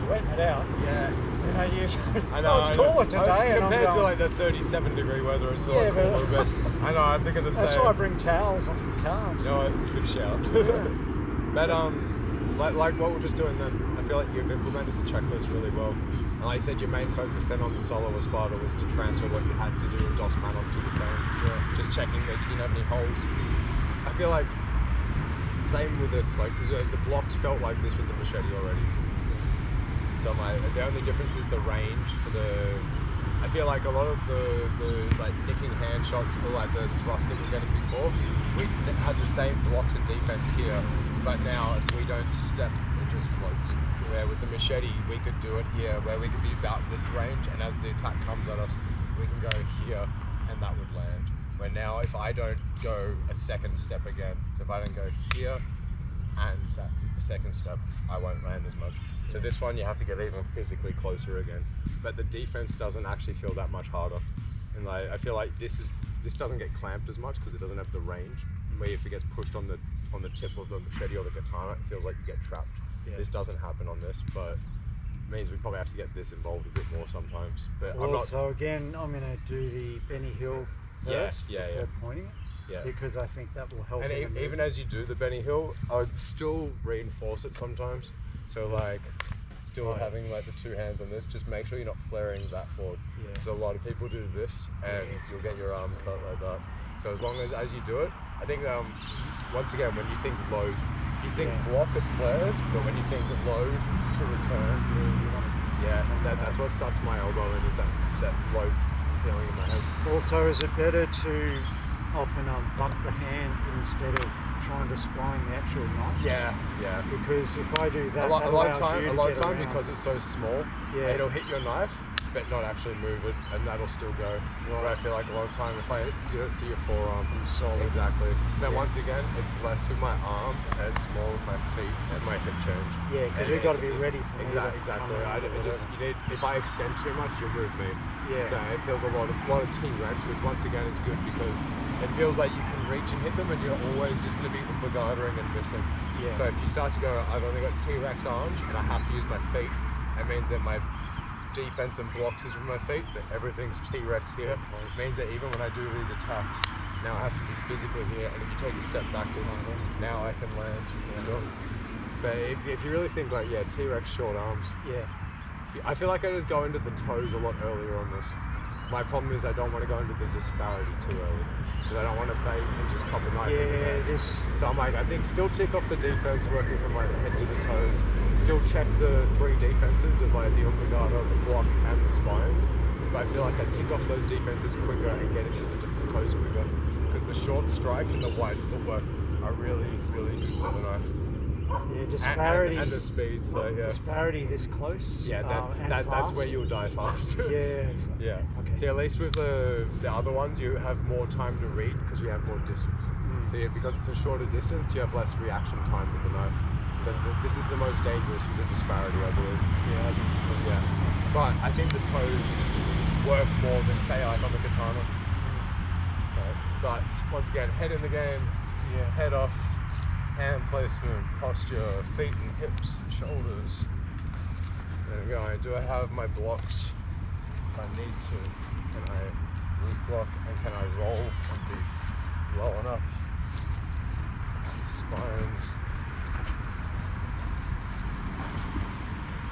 sweating it out. Yeah. You know, I know. it's cooler today, and compared I'm to going, like the 37-degree weather, it's a lot Yeah, but- cooler. But I know. I'm thinking the same. that's why I bring towels off the car. You know what? It's a good shout. But like what we're just doing then, I feel like you've implemented the checklist really well. And like I said, your main focus then on the Solo Espada was to transfer what you had to do in Dos Manos to the same. Yeah. Just checking that you didn't have any holes. I feel like same with this, like because the blocks felt like this with the machete already. So the only difference is the range for the. I feel like a lot of the like nicking hand shots or like the thrust that we're getting before, we had the same blocks and defense here, but now if we don't step, it just floats. Where with the machete, we could do it here, where we could be about this range, and as the attack comes at us, we can go here, and that would land. Where now, if I don't go a second step again, so if I don't go here and that second step, I won't land as much. So this one, you have to get even physically closer again. But the defense doesn't actually feel that much harder. And like, I feel like this doesn't get clamped as much because it doesn't have the range. Where if it gets pushed on the tip of the machete or the katana, it feels like you get trapped. Yeah. This doesn't happen on this, but it means we probably have to get this involved a bit more sometimes. But I'm not. So again, I'm going to do the Benny Hill first before pointing it. Yeah. Because I think that will help. And even as you do the Benny Hill, I would still reinforce it sometimes. So like, still having like the two hands on this, just make sure you're not flaring that forward. Yeah. So a lot of people do this, and you'll get your arm cut like that. So as long as you do it, I think once again, when you think load, you think block it flares, but when you think load to return, that's what sucks my elbow in, is that load feeling in my head. Also, is it better to often bump the hand instead of trying to spine the actual knife? Yeah. Because if I do that, a lot of time because it's so small, it'll hit your knife, but not actually move it, and that'll still go. Right. But I feel like a lot of time if I do it to your forearm, I'm solid. Exactly. Then once again, it's less with my arm and it's more with my feet and my hip change. Yeah, because you've got to be ready for exactly. If I extend too much, you'll move me. Yeah. So it feels a lot of T-Rex, which once again is good because it feels like you can reach and hit them, and you're always just going to be umberguardering and missing. Yeah. So if you start to go, I've only got T-Rex arms and I have to use my feet, it means that my defense and blocks is with my feet, but everything's T-Rex here. It means that even when I do these attacks, now I have to be physically here, and if you take a step backwards, now I can land still. But if you really think like, T-Rex short arms. Yeah. I feel like I just go into the toes a lot earlier on this. My problem is I don't want to go into the disparity too early, because I don't want to bait and just cop a knife in the head. So I'm like, I think still tick off the defense, working from like the head to the toes. Still check the three defenses of like the umbrigada, the block, and the spines. But I feel like I tick off those defenses quicker and get into the toes quicker, because the short strikes and the wide footwork are really, really good for the knife. Yeah, disparity and the speed. So disparity this close. Yeah, that's where you'll die fast. Okay. See, at least with the other ones, you have more time to read because we have more distance. So because it's a shorter distance, you have less reaction time with the knife. So this is the most dangerous for the disparity, I believe. Yeah, I think so. Yeah. But I think the toes work more than say like on the katana. But once again, head in the game. Yeah. Head off. Hand placement, posture, feet and hips and shoulders. There we go. Do I have my blocks if I need to? Can I root block and can I roll and be low enough? Spines.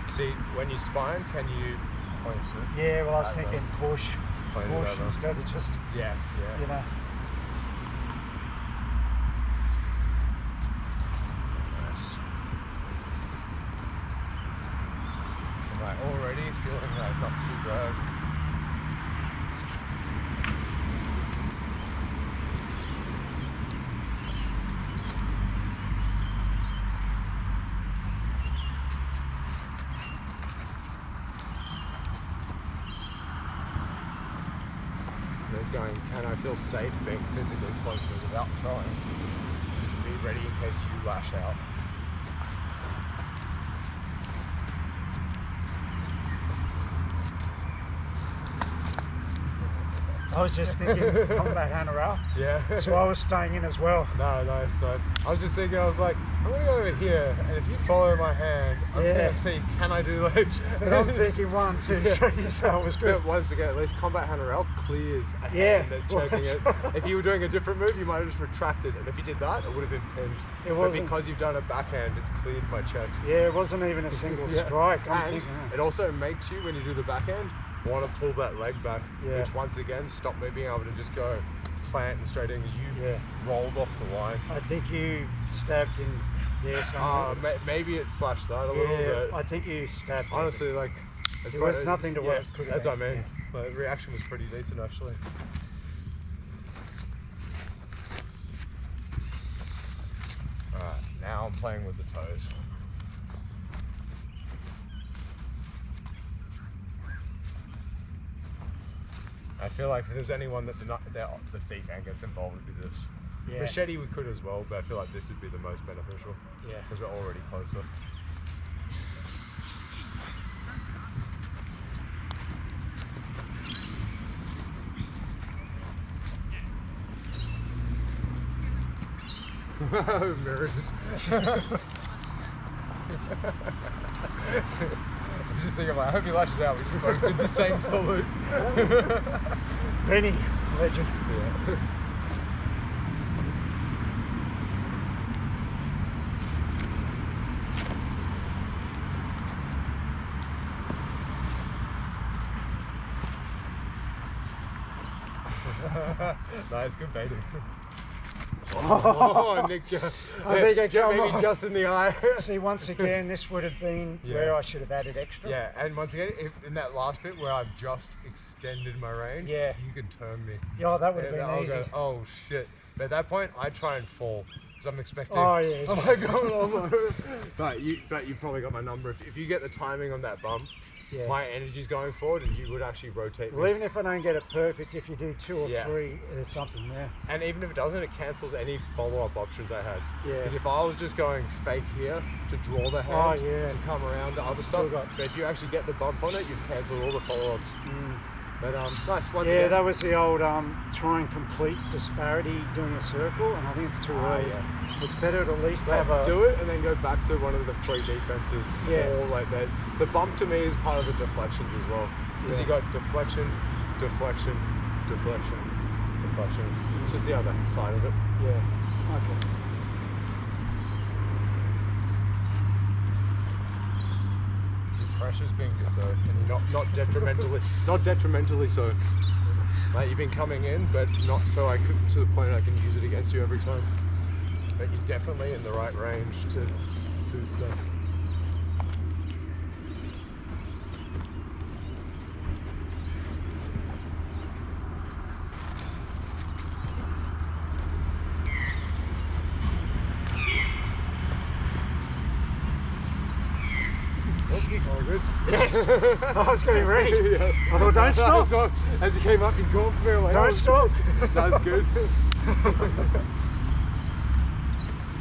See, when you spine, can you place it? Yeah, well I was thinking push instead of just, you know. Already feeling like not too bad. There's going, can I feel safe being physically closer without throwing? Just be ready in case you lash out. I was just thinking combat Hanoral. Yeah. So I was staying in as well. No, nice. I was just thinking, I was like, I'm gonna go over here, and if you follow my hand, I'm just gonna see, can I do like... But I'm thinking 1, 2, 3, so I was good. But once again, at least combat Hanoral clears a Yeah. hand that's checking it. If you were doing a different move, you might have just retracted, and if you did that, it would have been pinned. It But wasn't. because you've done a backhand, it's cleared my check. Yeah, it wasn't even a single Yeah. strike. I'm And thinking, it also makes you, when you do the backhand, want to pull that leg back, Yeah. which once again stopped me being able to just go plant and straight in. You rolled off the line. I think you stabbed in there somewhere. Maybe it slashed that a little bit. I think you stabbed. Honestly, like, There was nothing to what it could have that's what I been. mean. The reaction was pretty decent actually. Alright, now I'm playing with the toes. I feel like if there's anyone that the feet man gets involved with this. Yeah. Machete we could as well, but I feel like this would be the most beneficial. Yeah. Because we're already closer. Mirrored. I was just thinking, like, I hope he lashes out. We both did the same salute. Benny, legend. Yeah. Nice, good baiting. Oh, Nick just. I think I got maybe him. just in the eye. See, once again, this would have been where I should have added extra. Yeah, and once again, in that last bit where I've just extended my range, you can turn me. Yeah, that would have been I'll easy. go, oh shit. But at that point, I try and fall. Because I'm expecting. Oh, yeah. Oh my god, almost. But you probably got my number. If you get the timing on that bump, my energy's going forward and you would actually rotate me. Well, even if I don't get it perfect, if you do 2 or 3, there's something there. And even if it doesn't, it cancels any follow-up options I had. Yeah. Because if I was just going fake here to draw the hand to come around to other stuff, but if you actually get the bump on it, you've cancelled all the follow-ups. But nice, once again. That was the old try and complete disparity doing a circle, and I think it's too early. It's better to at least have a... Do it and then go back to one of the 3 defenses. Or like that. The bump to me is part of the deflections as well. Because you got deflection, deflection, deflection, deflection. It's just the other side of it. Yeah, okay. Pressure's been good though, and not detrimentally so. Like you've been coming in, but not so I could to the point I can use it against you every time. But you're definitely in the right range to do stuff. All good? Yes! I was getting ready. I thought, don't stop! So, as he came up, he gone for me. Like, don't stop! That's good.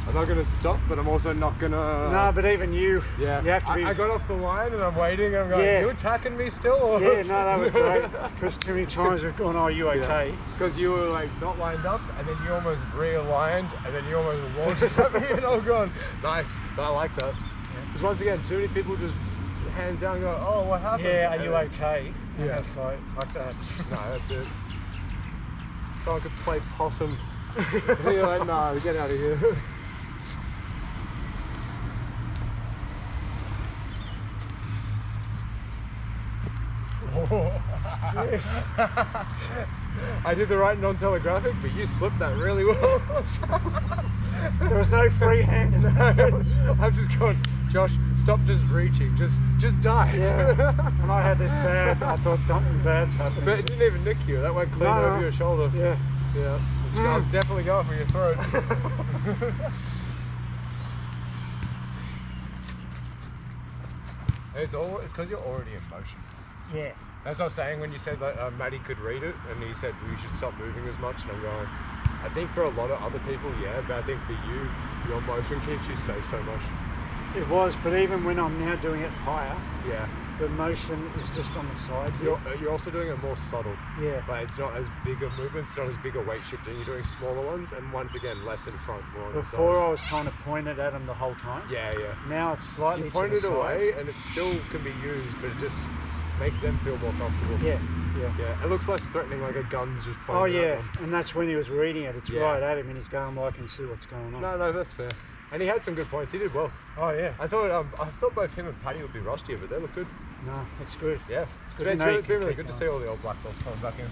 I'm not going to stop, but I'm also not going to... No, but even you you have to be... I got off the line and I'm waiting and I'm going, are you attacking me still? Or? Yeah, no, that was great. Because too many times we've gone, oh, you okay? Because you were like not lined up and then you almost realigned and then you almost launched at me and I'm going, nice. I like that. Because once again, too many people just hands down go, oh, what happened? Yeah, are you okay? Yeah. It's like, fuck that. No, that's it. Someone could play possum. And you're like, nah, get out of here. I did the right non-telegraphic, but you slipped that really well. There was no free hand in that. I've just gone, Josh, stop just reaching, just dive. Yeah, and I had this bad, I thought something bad's happening. But it didn't even nick you, that went clean over your shoulder. Yeah. Yeah, I was definitely going for your throat. It's because you're already in motion. Yeah. As I was saying when you said that Matty could read it and he said we should stop moving as much, and I'm going, I think for a lot of other people, yeah, but I think for you, your motion keeps you safe so much. It was, but even when I'm now doing it higher, the motion is just on the side. You're also doing it more subtle. Yeah. But it's not as big a movement, it's not as big a weight shifting. You're doing smaller ones, and once again, less in front, more on the side. Before I was trying to point it at him the whole time. Yeah. Now it's slightly You point to it the side. away, and it still can be used, but it just makes them feel more comfortable. Yeah. It looks less threatening, like a gun's just pointing. Oh at yeah, one. and that's when he was reading it. It's Yeah. right at him, and he's going, "Well, I can see what's going on." No, that's fair. And he had some good points. He did well. Oh yeah. I thought both him and Paddy would be rustier, but they look good. No, it's good. Yeah, It's been good to know you can really kick good to one. see all the old black belts coming back in.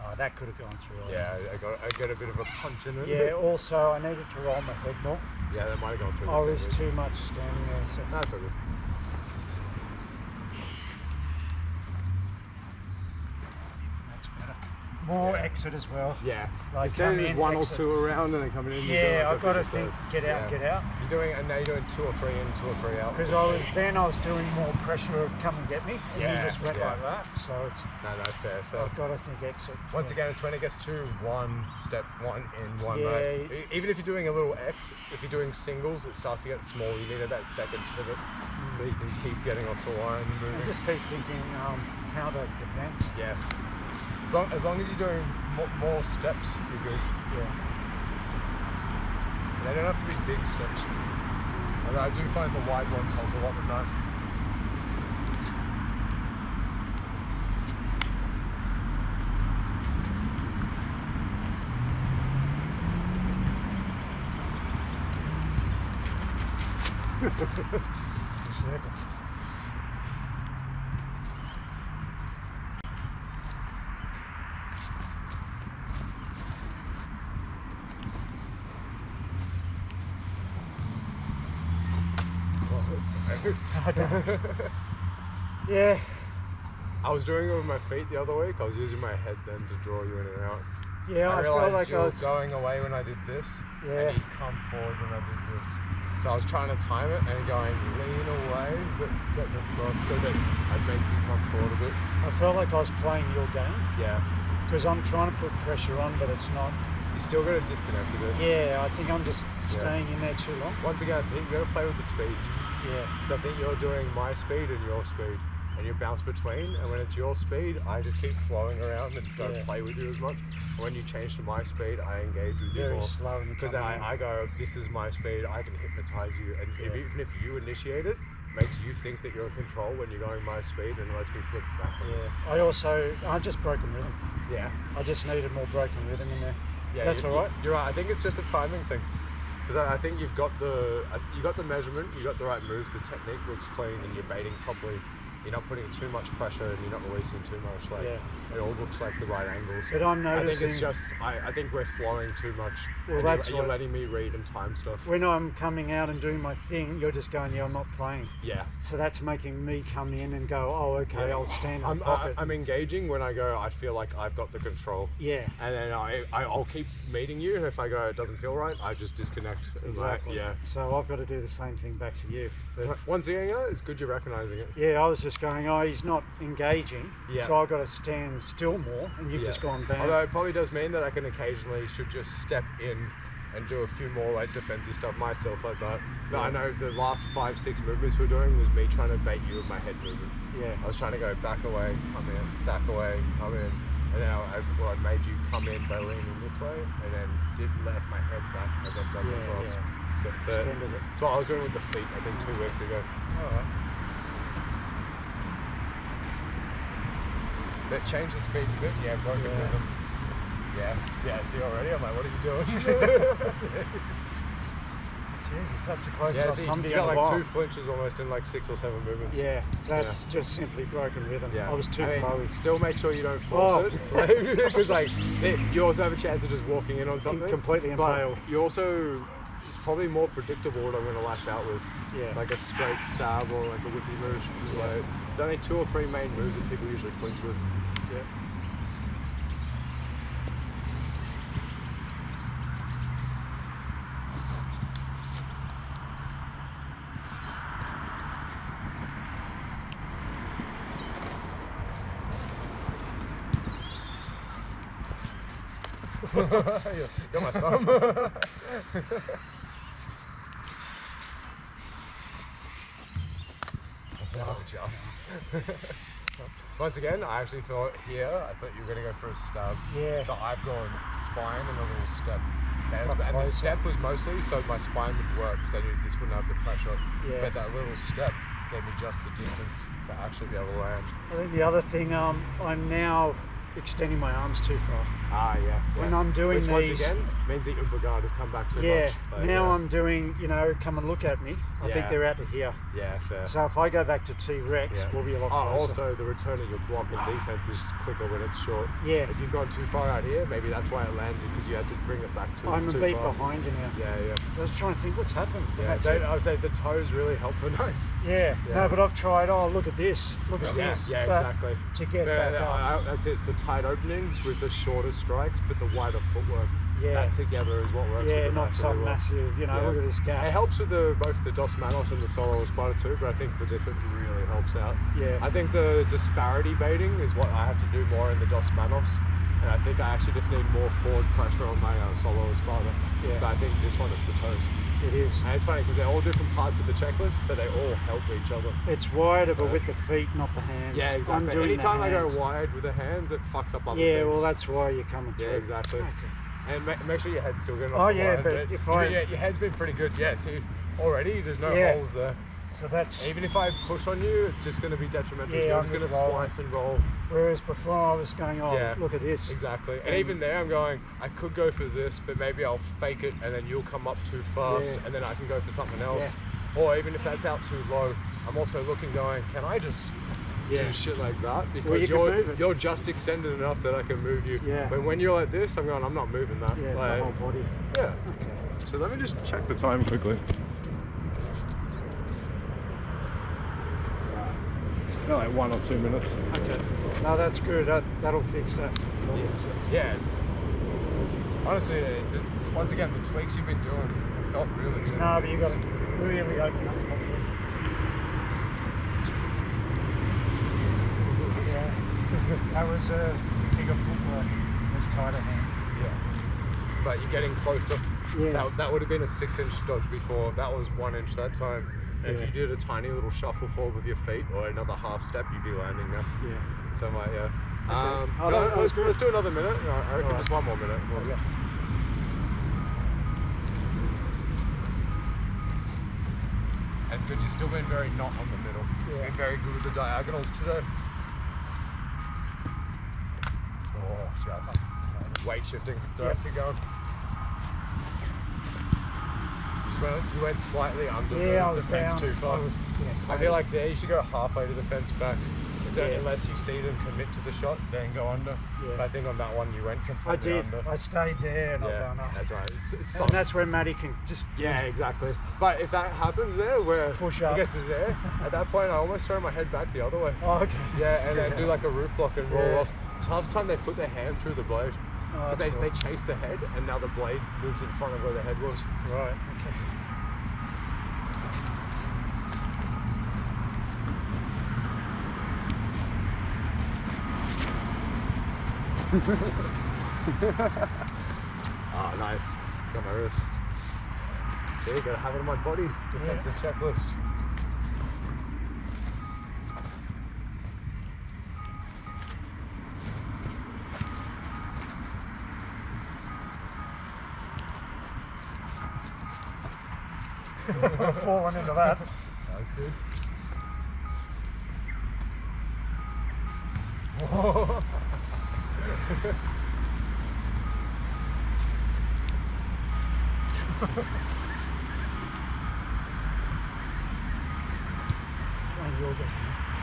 Oh, that could have gone through. Yeah, I got a bit of a punch in it. Yeah. Also, I needed to roll my head more. Yeah, that might have gone through. I the was fingers. too much standing there. So That's all good. that's better. More exit as well. Yeah. Like Instead of come just in, one or exit. two around and then coming in. Yeah, I've got to think. Get out. You're doing, and now you're doing 2 or 3 in, 2 or 3 out. Because I was doing more pressure of come and get me, and Yeah, he just went yeah. like that. So it's No, fair. I've got to think exit. Once again, it's when it gets to 1 step, 1 in, 1 Yeah. right. Even if you're doing a little X, if you're doing singles, it starts to get small. You need that second pivot so you can keep getting off the line and I moving. just keep thinking counter defense. Yeah. As long as you're doing more steps, you're good. Yeah. They don't have to be big steps. Although I do find the wide ones help a lot with knife. The circle. Yeah. I was doing it with my feet the other week. I was using my head then to draw you in and out. Yeah, I felt realised like you I were was. going away when I did this, Yeah. and you come forward when I did this. So I was trying to time it and going lean away, but getting across so that I'd make you come forward a bit. I felt like I was playing your game Yeah. because I'm trying to put pressure on, but it's not. You still got to disconnect with it. Yeah, I think I'm just staying in there too long. Once again, I think you got to play with the speeds. Yeah. So I think you're doing my speed and your speed, and you bounce between. And when it's your speed, I just keep flowing around and don't Yeah. play with you as much. And when you change to my speed, I engage with you Very more. slow and Because coming in. I go, this is my speed, I can hypnotize you. And even if you initiate it, makes you think that you're in control when you're going my speed and lets me flip back on you. Yeah. I just broken rhythm. Yeah. I just needed more broken rhythm in there. Yeah, That's all right. You're right. I think it's just a timing thing. Because I think you got the measurement, you got the right moves, the technique looks clean, and you're baiting properly. You're not putting too much pressure, and you're not releasing too much. Like it all looks like the right angles. But I'm I noticing. think it's just I think we're flowing too much. Well, and that's you're what- letting me read and time stuff. When I'm coming out and doing my thing, you're just going, yeah, I'm not playing. Yeah. So that's making me come in and go, oh, okay, Yeah. I'll stand in the pocket. I'm engaging when I go, I feel like I've got the control. Yeah. And then I'll keep meeting you, and if I go, it doesn't feel right, I just disconnect. And Exactly. yeah. So I've got to do the same thing back to you. But Once again, it's good you're recognizing it. yeah, I was just going, oh, he's not engaging. Yeah. So I've got to stand still more, and you've just gone bang. Although it probably does mean that I can occasionally should just step in and do a few more like defensive stuff myself like that. But I know the last 5-6 movements we're doing was me trying to bait you with my head movement. Yeah. I was trying to go back away, come in, back away, come in. And then I made you come in by leaning this way, and then did let my head back and then double across. So, but Extended it. that's what I was doing with the feet, I think 2 weeks ago. Alright. But change the speeds a bit, broken rhythm. Yeah, see already? I'm like, what are you doing? Jesus, that's the closest Yeah, I've see, come to you you in got a like while. 2 flinches almost in like 6 or 7 movements. Yeah, that's just simply broken rhythm. Yeah. I was too I mean, flowy. still make sure you don't force it. Because like, you also have a chance of just walking in on something. Completely impaled. But you also, it's probably more predictable what I'm going to lash out with. Yeah. Like a straight stab or like a whippy move. Like, there's only 2 or 3 main moves that people usually flinch with. Yeah. Got my thumb. Oh, just. Once again, I actually thought you were going to go for a stab. Yeah. So I've gone spine and a little step. And the closer. step was mostly so my spine would work because I knew this wouldn't have the pressure. Yeah. But that little step gave me just the distance to actually be able to land. I think the other thing, I'm now extending my arms too far. Yeah. When I'm doing Which, these, once again, means the upper guard has come back too much. But now I'm doing, come and look at me. I think they're out to here. Yeah, fair. So if I go back to T-Rex, we'll be a lot closer. Also, the return of your block and defense is quicker when it's short. Yeah. If you've gone too far out here, maybe that's why it landed, because you had to bring it back too far. I'm a beat behind you now. Yeah. So I was trying to think what's happened. I would say the toes really help the knife. Yeah. No, but I've tried. Oh, look at this. Look at this. Yeah, But exactly. To get back up. That's it. The tight openings with the shorter strikes, but the wider footwork. Yeah. That together is what works. Yeah, with the not knife so really well. massive. Look at this gap. It helps with both the Dos Manos and the Solo Espada too, but I think the distance really helps out. Yeah. I think the disparity baiting is what I have to do more in the Dos Manos, and I think I actually just need more forward pressure on my Solo Espada. Yeah. But I think this one is the toes. It is. And it's funny because they're all different parts of the checklist, but they all help each other. It's wider, but with the feet, not the hands. Yeah, exactly. I'm doing Anytime the I go hands. wide with the hands, it fucks up other Yeah, things. well, that's why you're coming through. Yeah, exactly. Okay. And make sure your head's still good enough. Oh, to yeah, line, but if your head's been pretty good. Yeah, see, already there's no Yeah. holes there. So that's. Even if I push on you, it's just going to be detrimental. Yeah, You're I'm just going to just rolling. slice and roll. Whereas before I was going, look at this. Exactly. And even there, I'm going, I could go for this, but maybe I'll fake it and then you'll come up too fast and then I can go for something else. Yeah. Or even if that's out too low, I'm also looking going, can I just do shit like that? Because you're just extended enough that I can move you. Yeah. But when you're like this, I'm going, I'm not moving that. Yeah, like, the whole body. Yeah. Okay. So let me just check the time quickly. Like 1 or 2 minutes. Okay. No, that's good. That'll fix that. Yeah. Honestly, once again, the tweaks you've been doing, it felt really good. No, but you got to really open up properly. Yeah. That was bigger footwork with tighter hands. Yeah. But you're getting closer. Yeah. That would have been a 6-inch dodge before. That was 1 inch that time. And if you did a tiny little shuffle forward with your feet or another half step, you'd be landing now. Yeah. So I'm like, Okay. let's do another minute. I reckon just 1 more minute. That's good. You've still been very not on the middle. Yeah. Been very good with the diagonals today. Oh, just weight shifting. It's alright, keep going. You went slightly under the fence too far. I feel like there you should go halfway to the fence back. Unless you see them commit to the shot, then go under. Yeah. But I think on that one you went completely under. I stayed there and I've done up. That's right. And that's where Matty can just... Yeah, exactly. But if that happens there, where push up. I guess it's there, at that point I almost throw my head back the other way. Oh, okay. Yeah, and then do like a roof block and roll off. So half the time they put their hand through the blade. Oh, but they chase the head and now the blade moves in front of where the head was. Right, okay. Oh, nice. Got my wrist. There you go, have it on my body. Defensive checklist. Falling into that. That's good.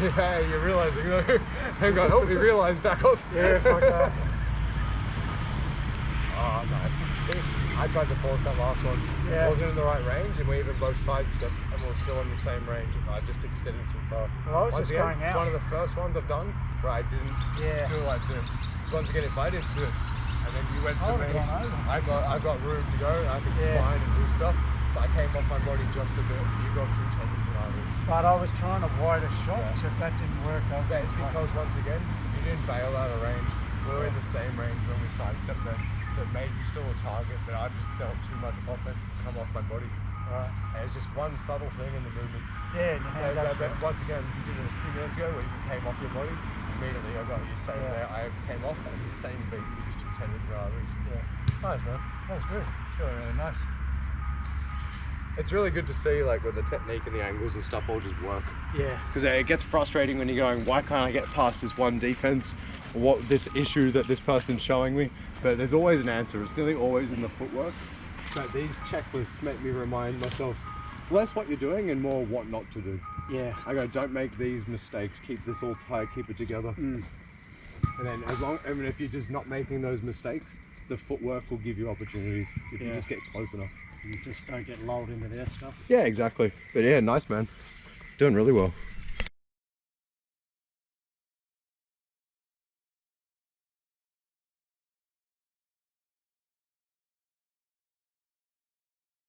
Yeah, you're realizing though. Hang on, help me realize back off. Yeah, fuck that. Oh, nice. I tried to force that last one. Yeah. It wasn't in the right range, and we even both sidestepped, and we were still in the same range. I just extended too far. Well, I was just going out. It's one of the first ones I've done where I didn't do it like this. So once again, if I did this, and then you went for me, I got room to go, I could spine and do stuff. So I came off my body just a bit. You got 2 seconds and I was. But I was trying to wide a shot, so if that didn't work, it's because once again, you didn't bail out of range. We were in the same range when we sidestepped there, so it made you still a target, but I just felt too much offense come off my body. Right. And it's just one subtle thing in the movement. Yeah, and your hand goes But once again, you did it a few minutes ago where you came off your body. Immediately I got you saying there, I came off at the same beat, you just took 10 into arteries. Yeah. Nice, man. That was good. It's really, really nice. It's really good to see like with the technique and the angles and stuff all just work. Yeah. Because it gets frustrating when you're going, why can't I get past this one defense, or what this issue that this person's showing me? But there's always an answer. It's nearly always in the footwork. But these checklists make me remind myself, it's less what you're doing and more what not to do. Yeah. I go, don't make these mistakes. Keep this all tight. Keep it together. And then if you're just not making those mistakes, the footwork will give you opportunities if you just get close enough. You just don't get lulled into their stuff. Yeah, exactly. But yeah, nice, man. Doing really well.